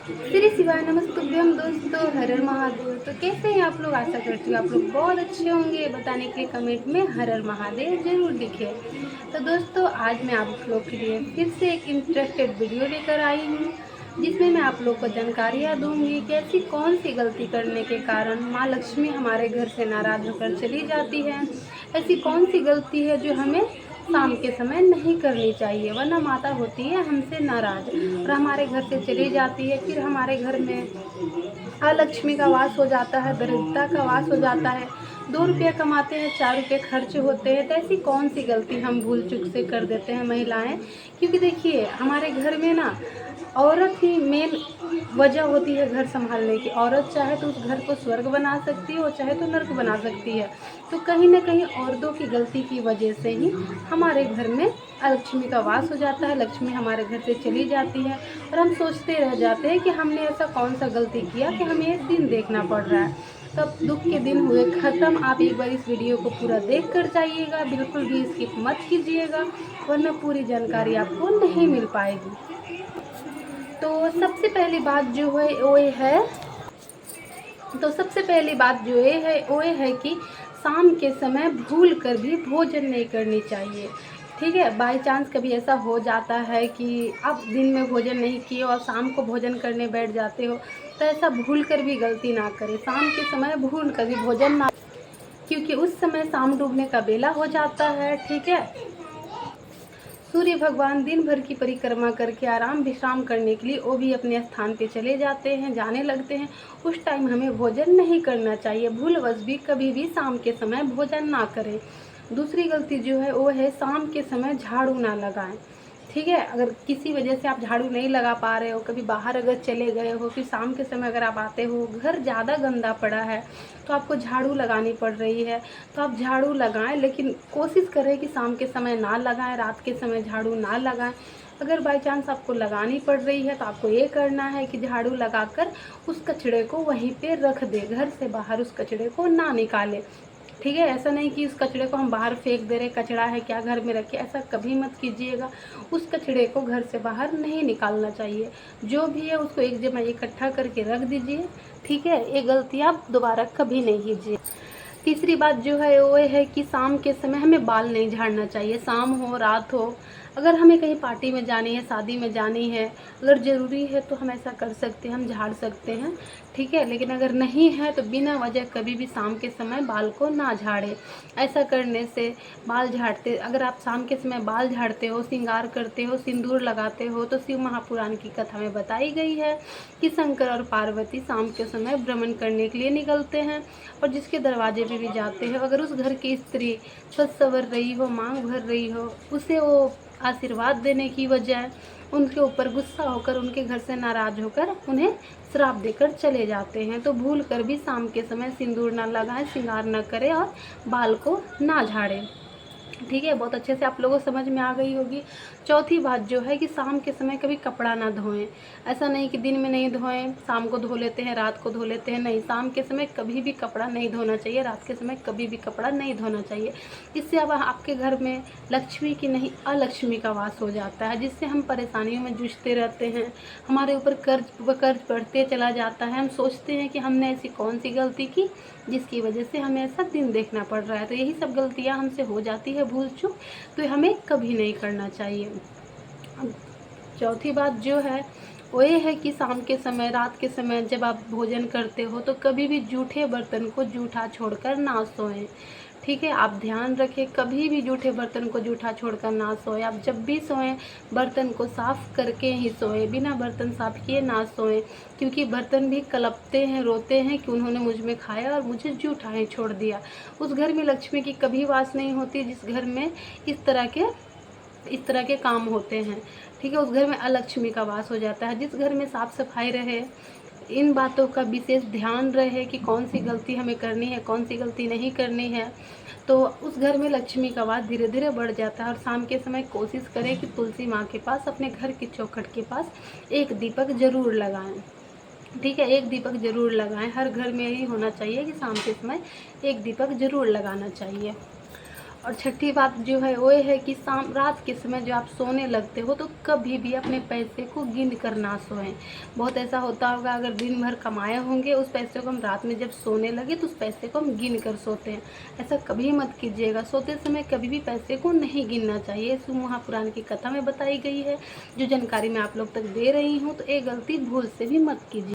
श्री शिवाय नमस्तुभ्यम दोस्तों, हर हर महादेव। तो कैसे हैं आप लोग? आशा करती हूँ आप लोग बहुत अच्छे होंगे। बताने के लिए कमेंट में हर हर महादेव जरूर लिखे। तो दोस्तों, आज मैं आप लोग के लिए फिर से एक इंटरेस्टेड वीडियो लेकर आई हूँ, जिसमें मैं आप लोग को जानकारियाँ दूंगी कि ऐसी कौन सी गलती करने के कारण माँ लक्ष्मी हमारे घर से नाराज होकर चली जाती है। ऐसी कौन सी गलती है जो हमें शाम के समय नहीं करनी चाहिए, वरना माता होती है हमसे नाराज और हमारे घर से चली जाती है। फिर हमारे घर में अलक्ष्मी का वास हो जाता है, दरिद्रता का वास हो जाता है। 2 रुपये कमाते हैं, 4 रुपये खर्च होते हैं। तो ऐसी कौन सी गलती हम भूल चूक से कर देते हैं महिलाएं? क्योंकि देखिए, हमारे घर में ना औरत ही मेन वजह होती है घर संभालने की। औरत चाहे तो उस घर को स्वर्ग बना सकती है और चाहे तो नर्क बना सकती है। तो कहीं ना कहीं औरतों की गलती की वजह से ही हमारे घर में अलक्ष्मी का वास हो जाता है, लक्ष्मी हमारे घर से चली जाती है और हम सोचते रह जाते हैं कि हमने ऐसा कौन सा गलती किया कि हमें ये दिन देखना पड़ रहा है। तब दुख के दिन हुए ख़त्म। आप एक बार इस वीडियो को पूरा देख कर जाइएगा, बिल्कुल भी स्किप मत कीजिएगा, वरना पूरी जानकारी आपको नहीं मिल पाएगी। तो सबसे पहली बात जो है वो ये है तो सबसे पहली बात जो ये है कि शाम के समय भूल कर भी भोजन नहीं करनी चाहिए। ठीक है, बाई चांस कभी ऐसा हो जाता है कि आप दिन में भोजन नहीं किए और शाम को भोजन करने बैठ जाते हो, तो ऐसा भूल कर भी गलती ना करें। शाम के समय भूल कर भी भोजन ना, क्योंकि उस समय शाम डूबने का बेला हो जाता है। ठीक है, सूर्य भगवान दिन भर की परिक्रमा करके आराम विश्राम करने के लिए वो भी अपने स्थान पे चले जाते हैं, जाने लगते हैं। उस टाइम हमें भोजन नहीं करना चाहिए। भूलवश भी कभी भी शाम के समय भोजन ना करें। दूसरी गलती जो है वो है शाम के समय झाड़ू ना लगाएं। ठीक है, अगर किसी वजह से आप झाड़ू नहीं लगा पा रहे हो, कभी बाहर अगर चले गए हो, फिर शाम के समय अगर आप आते हो, घर ज़्यादा गंदा पड़ा है तो आपको झाड़ू लगानी पड़ रही है, तो आप झाड़ू लगाएं, लेकिन कोशिश करें कि शाम के समय ना लगाएं, रात के समय झाड़ू ना लगाएं। अगर बाई चांस आपको लगानी पड़ रही है तो आपको ये करना है कि झाड़ू लगाकर उस कचड़े को वहीं पे रख दे, घर से बाहर उस कचड़े को ना निकाले। ठीक है, ऐसा नहीं कि उस कचड़े को हम बाहर फेंक दे रहे, कचड़ा है क्या घर में रखे, ऐसा कभी मत कीजिएगा। उस कचड़े को घर से बाहर नहीं निकालना चाहिए। जो भी है उसको एक जगह इकट्ठा करके रख दीजिए। ठीक है, ये गलती आप दोबारा कभी नहीं कीजिए। तीसरी बात जो है वो है कि शाम के समय हमें बाल नहीं झाड़ना चाहिए। शाम हो रात हो, अगर हमें कहीं पार्टी में जानी है, शादी में जानी है, अगर ज़रूरी है तो हम ऐसा कर सकते हैं, हम झाड़ सकते हैं। ठीक है, लेकिन अगर नहीं है तो बिना वजह कभी भी शाम के समय बाल को ना झाड़ें। ऐसा करने से बाल झाड़ते, अगर आप शाम के समय बाल झाड़ते हो, श्रृंगार करते हो, सिंदूर लगाते हो, तो शिव महापुराण की कथा में बताई गई है कि शंकर और पार्वती शाम के समय भ्रमण करने के लिए निकलते हैं और जिसके दरवाजे पे भी जाते हैं, अगर उस घर की स्त्री सज संवर रही हो, मांग भर रही हो, उसे वो आशीर्वाद देने की बजाय उनके ऊपर गुस्सा होकर, उनके घर से नाराज होकर उन्हें श्राप देकर चले जाते हैं। तो भूल कर भी शाम के समय सिंदूर ना लगाएं, श्रृंगार ना करें और बाल को ना झाड़ें। ठीक है, बहुत अच्छे से आप लोगों को समझ में आ गई होगी। चौथी बात जो है कि शाम के समय कभी कपड़ा ना धोएं। ऐसा नहीं कि दिन में नहीं धोएं, शाम को धो लेते हैं, रात को धो लेते हैं, नहीं, शाम के समय कभी भी कपड़ा नहीं धोना चाहिए, रात के समय कभी भी कपड़ा नहीं धोना चाहिए। इससे अब आपके घर में लक्ष्मी की नहीं अलक्ष्मी का वास हो जाता है, जिससे हम परेशानियों में जूझते रहते हैं। हमारे ऊपर कर्ज व कर्ज बढ़ते चला जाता है। हम सोचते हैं कि हमने ऐसी कौन सी गलती की जिसकी वजह से हमें ऐसा दिन देखना पड़ रहा है। तो यही सब गलतियां हमसे हो जाती है, भूल चूक, तो हमें कभी नहीं करना चाहिए। चौथी बात जो है वो ये है कि शाम के समय, रात के समय जब आप भोजन करते हो तो कभी भी जूठे बर्तन को जूठा छोड़कर ना सोएं। ठीक है, आप ध्यान रखें, कभी भी जूठे बर्तन को जूठा छोड़कर ना सोएं। आप जब भी सोएं बर्तन को साफ़ करके ही सोएं, बिना बर्तन साफ़ किए ना सोएं, क्योंकि बर्तन भी कलपते हैं, रोते हैं कि उन्होंने मुझ में खाया और मुझे जूठा ही छोड़ दिया। उस घर में लक्ष्मी की कभी वास नहीं होती जिस घर में इस तरह के काम होते हैं। ठीक है, उस घर में अलक्ष्मी का वास हो जाता है। जिस घर में साफ सफाई रहे, इन बातों का विशेष ध्यान रहे कि कौन सी गलती हमें करनी है, कौन सी गलती नहीं करनी है, तो उस घर में लक्ष्मी का वास धीरे धीरे बढ़ जाता है। और शाम के समय कोशिश करें कि तुलसी माँ के पास, अपने घर की चौखट के पास एक दीपक जरूर लगाएं। ठीक है, एक दीपक जरूर लगाएं। हर घर में यही होना चाहिए कि शाम के समय एक दीपक जरूर लगाना चाहिए। और छठी बात जो है वो है कि शाम रात के समय जो आप सोने लगते हो तो कभी भी अपने पैसे को गिन कर ना सोएं। बहुत ऐसा होता होगा, अगर दिन भर कमाए होंगे उस पैसे को हम रात में जब सोने लगे तो उस पैसे को हम गिन कर सोते हैं। ऐसा कभी मत कीजिएगा, सोते समय कभी भी पैसे को नहीं गिनना चाहिए। शिव महापुराण की कथा में बताई गई है, जो जानकारी मैं आप लोग तक दे रही हूँ, तो ये गलती भूल से भी मत कीजिए।